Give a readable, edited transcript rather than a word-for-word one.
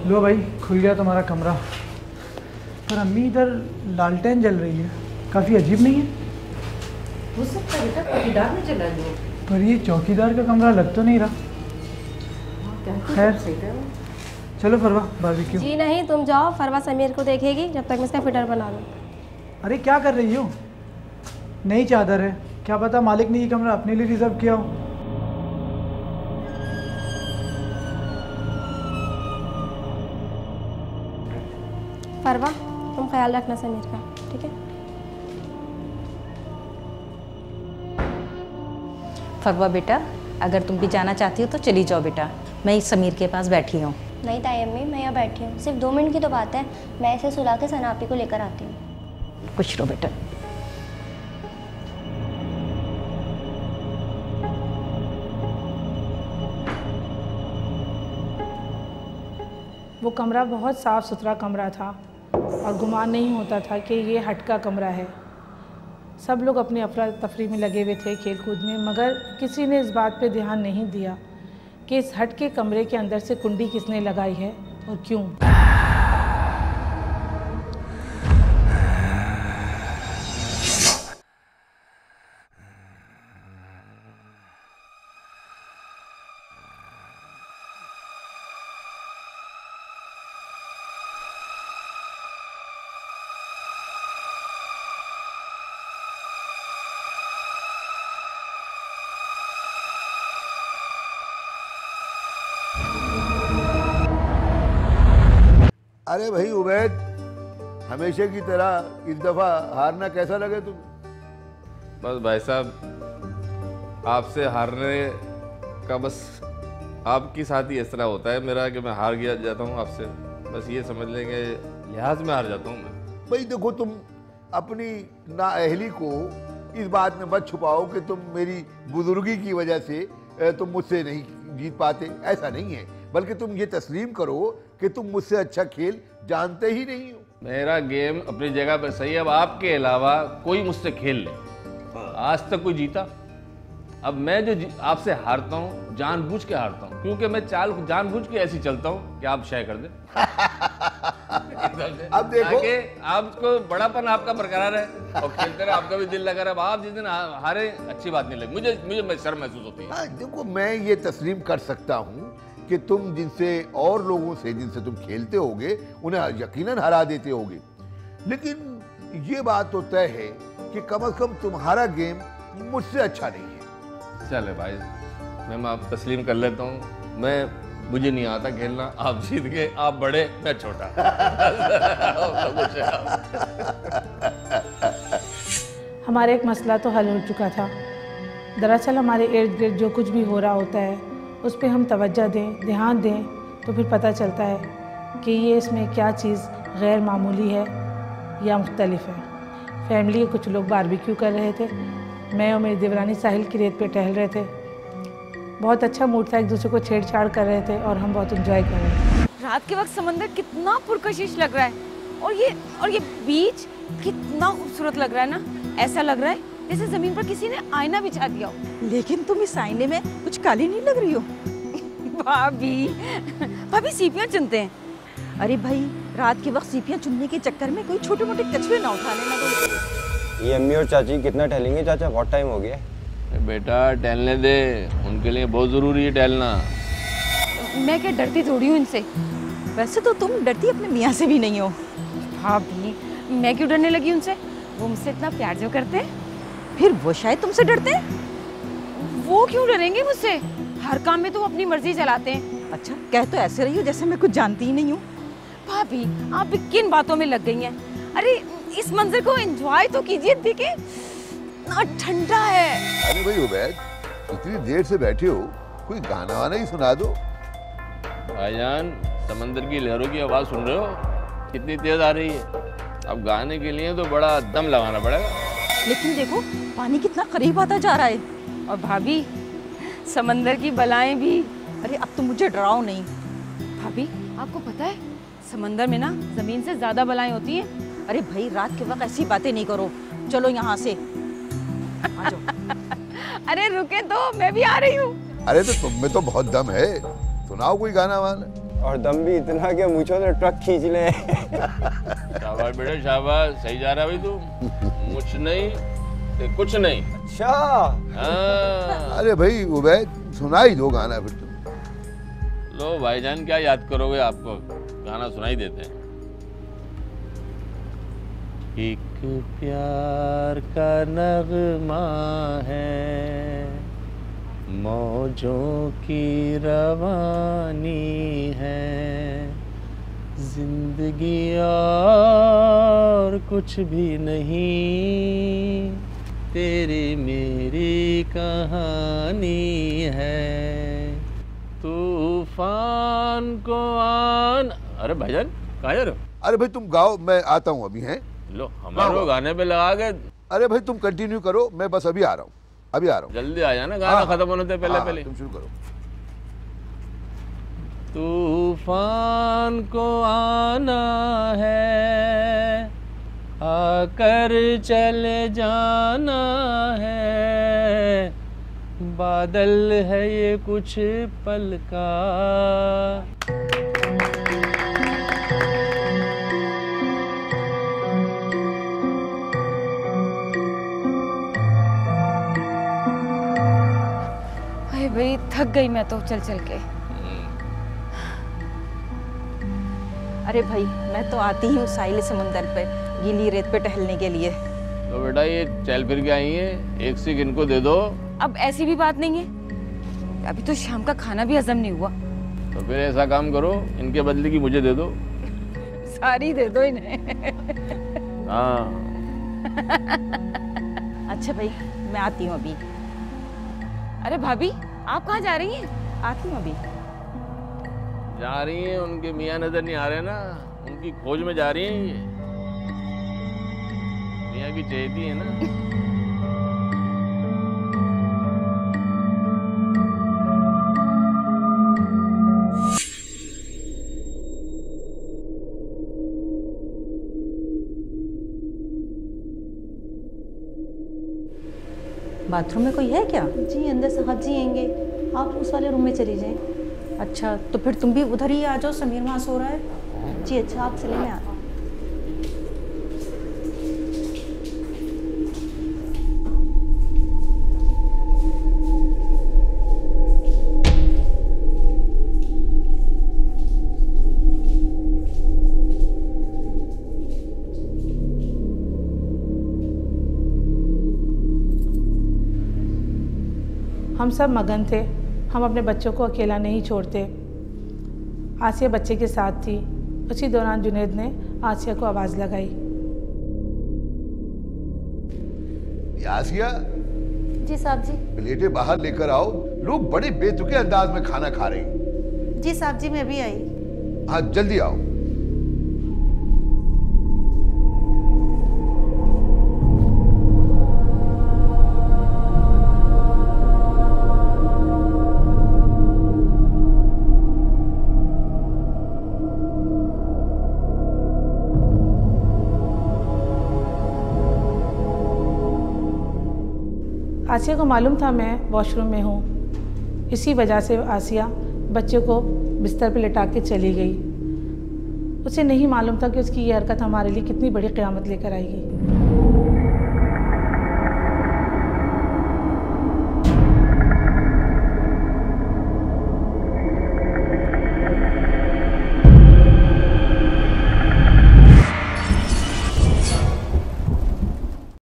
लो भाई, खुल गया तुम्हारा कमरा। पर अम्मी इधर लालटेन जल रही है, काफ़ी अजीब नहीं है? हो सकता है बेटा चौकीदार ने जला लिया। पर ये चौकीदार का कमरा लग तो नहीं रहा। खैर चलो फरवा, बारबेक्यू। जी नहीं, तुम जाओ, फरवा समीर को देखेगी जब तक मैं इसका फिटर बना लूँ। अरे क्या कर रही हो? नई चादर है, क्या पता मालिक ने ये कमरा अपने लिए रिजर्व किया हो। फरवा, तुम ख्याल रखना समीर का, ठीक है? फरवा बेटा, अगर तुम भी जाना चाहती हो तो चली जाओ बेटा, मैं इस समीर के पास बैठी हूँ। नहीं ताई अम्मी, मैं यहाँ बैठी हूँ, सिर्फ 2 मिनट की तो बात है। मैं इसे सुला के सनापी को लेकर आती हूँ। खुश रहो बेटा। वो कमरा बहुत साफ़ सुथरा कमरा था और गुमान नहीं होता था कि ये हट का कमरा है। सब लोग अपनी अफरा तफरी में लगे हुए थे, खेल कूद में, मगर किसी ने इस बात पे ध्यान नहीं दिया कि इस हट के कमरे के अंदर से कुंडी किसने लगाई है और क्यों। अरे भाई उबैद, हमेशा की तरह इस दफा हारना कैसा लगे तुम्हें? बस भाई साहब, आपसे हारने का बस आपकी साथ ही इस तरह होता है मेरा कि मैं हार गया जाता हूँ आपसे। बस ये समझ लेंगे लिहाज में हार जाता हूँ मैं। भाई देखो, तुम अपनी नाअहली को इस बात में मत छुपाओ कि तुम मेरी बुजुर्गी की वजह से तुम मुझसे नहीं जीत पाते। ऐसा नहीं है, बल्कि तुम ये तस्लीम करो कि तुम मुझसे अच्छा खेल जानते ही नहीं हो। मेरा गेम अपनी जगह पर सही है। अब आपके अलावा कोई मुझसे खेल ले, आज तक कोई जीता? अब मैं जो आपसे हारता हूँ जानबूझ के हारता हूँ, क्योंकि मैं चाल जानबूझ के ऐसी चलता हूँ कि आप शेयर कर दे। अब देखो, आपको बड़ापन आपका बरकरार है और खेलते रहे, आपका भी दिल लगा रहा। आप जिस दिन हारे अच्छी बात नहीं लगी मुझे शर्म महसूस होती है। हाँ, देखो मैं ये तस्लीम कर सकता हूँ कि तुम जिनसे और लोगों से जिनसे तुम खेलते होगे उन्हें यकीनन हरा देते होगे, लेकिन ये बात तो तय है कि कम से कम तुम्हारा गेम मुझसे अच्छा नहीं है। चले भाई, मैं आप तस्लीम कर लेता हूँ। मुझे नहीं आता खेलना, आप जीत गए, आप बड़े मैं छोटा। हमारा एक मसला तो हल हो चुका था। दरअसल हमारे इर्द गिर्द जो कुछ भी हो रहा होता है उस पर हम तवज्जो दें, ध्यान दें, तो फिर पता चलता है कि ये इसमें क्या चीज़ गैर मामूली है या मुख्तलिफ है। फैमिली के कुछ लोग बारबेक्यू कर रहे थे, मैं और मेरी देवरानी साहिल की रेत पे टहल रहे थे। बहुत अच्छा मूड था, एक दूसरे को छेड़छाड़ कर रहे थे और हम बहुत एंजॉय कर रहे थे। रात के वक्त समंदर कितना पुरकशिश लग रहा है और ये बीच कितना खूबसूरत लग रहा है ना। ऐसा लग रहा है जैसे जमीन पर किसी ने आईना बिछा दिया हो। लेकिन तुम इस आईने में कुछ काली नहीं लग रही हो। भाभी सीपियाँ चुनते हैं। अरे भाई, रात के वक्त सीपियाँ चुनने के चक्कर में कोई छोटे मोटे कछुए ना उठा लेना। तो ये अम्मी और चाची कितना टहलेंगे? चाचा बहुत टाइम हो गया। बेटा टहलने दे, उनके लिए बहुत जरूरी है टहलना। मैं क्या डरती थोड़ी हूँ इनसे। वैसे तो तुम डरती अपने मियाँ से भी नहीं हो। भाभी, मैं क्यों डरने लगी उनसे? वो मुझसे इतना प्यार जो करते हैं। फिर वो शायद तुमसे डरते हैं। वो क्यों डरेंगे मुझसे? हर काम में तो वो अपनी मर्जी चलाते हैं। अच्छा, कह तो ऐसे रही हो जैसे मैं कुछ जानती ही नहीं हूँ। भाभी, आप भी किन बातों में लग गई हैं? अरे इस मंजर को एंजॉय तो कीजिए, देखिए ना ठंडा है। अरे भाई उबैद, इतनी देर से बैठे हो, कोई गाना वाना ही सुना दो। भाईजान, समंदर की लहरों की आवाज़ सुन रहे हो कितनी तेज आ रही है? अब गाने के लिए तो बड़ा दम लगाना पड़ेगा। लेकिन देखो, पानी कितना करीब आता जा रहा है। और भाभी, समंदर की बलाएं भी। अरे अब तो मुझे डराओ नहीं। भाभी, आपको पता है समंदर में ना जमीन से ज्यादा बलाएं होती हैं। अरे भाई, रात के वक्त ऐसी बातें नहीं करो, चलो यहाँ से आ जाओ। अरे रुके तो, मैं भी आ रही हूँ। अरे तो तुम में तो बहुत दम है, सुनाओ कोई गाना वाना। और दम भी इतना कि मुझे तो ट्रक खींच ले। शाबाश बेटा शाबाश, सही जा रहा भाई तू। मुझ नहीं ते कुछ नहीं। अच्छा हाँ। अरे भाई उबैद सुना ही दो गाना फिर तुम। लो भाईजान क्या याद करोगे, आपको गाना सुनाई देते हैं। एक प्यार का नगमा है, मौजों की रवानी है, जिंदगी और कुछ भी नहीं, तेरी मेरी कहानी है, तूफान को आन। अरे भाईजान कहाँ जा रहे हो? अरे भाई तुम गाओ, मैं आता हूँ अभी। हैं लो हमारे गाने पे लगा के। अरे भाई तुम कंटिन्यू करो, मैं बस अभी आ रहा हूँ, अभी आ रहा हूँ। जल्दी आ जाना, गाना खत्म होने से पहले पहले। तुम शुरू करो। तूफान को आना है, आकर चले जाना है, बादल है ये कुछ पल का। अरे भाई थक गई मैं तो चल चल के। अरे भाई मैं तो आती हूँ साहिल समुंदर पे गीली रेत पे टहलने के लिए। तो बेटा ये चल फिर के आई है, एक सिक इनको दे दो। अब ऐसी भी बात नहीं है, अभी तो शाम का खाना भी हजम नहीं हुआ। तो फिर ऐसा काम करो, इनके बदले की मुझे दे दो। सारी दे दो इन्हें। हाँ। अच्छा भाई मैं आती हूँ अभी। अरे भाभी आप कहाँ जा रही हैं? आती हूँ अभी। जा रही हैं, उनके मियाँ नजर नहीं आ रहे ना, उनकी खोज में जा रही हैं ये। मियाँ की चहेती है ना। बाथरूम में कोई है क्या? जी अंदर साहब जी आएंगे, आप उस वाले रूम में चली जाएं। अच्छा तो फिर तुम भी उधर ही आ जाओ, समीर वहाँ सो रहा है। जी अच्छा आप चले, मैं आ। हम सब मगन थे, हम अपने बच्चों को अकेला नहीं छोड़ते। आसिया बच्चे के साथ थी। उसी दौरान जुनैद ने आसिया को आवाज़ लगाई। आसिया जी साहब जी। प्लेटें बाहर लेकर आओ, लोग बड़े बेतुके अंदाज में खाना खा रहे हैं। जी साहब जी मैं अभी आई। हाँ जल्दी आओ। आसिया को मालूम था मैं वॉशरूम में हूँ। इसी वजह से आसिया बच्चे को बिस्तर पर लिटा के चली गई। उसे नहीं मालूम था कि उसकी ये हरकत हमारे लिए कितनी बड़ी क़यामत लेकर आएगी।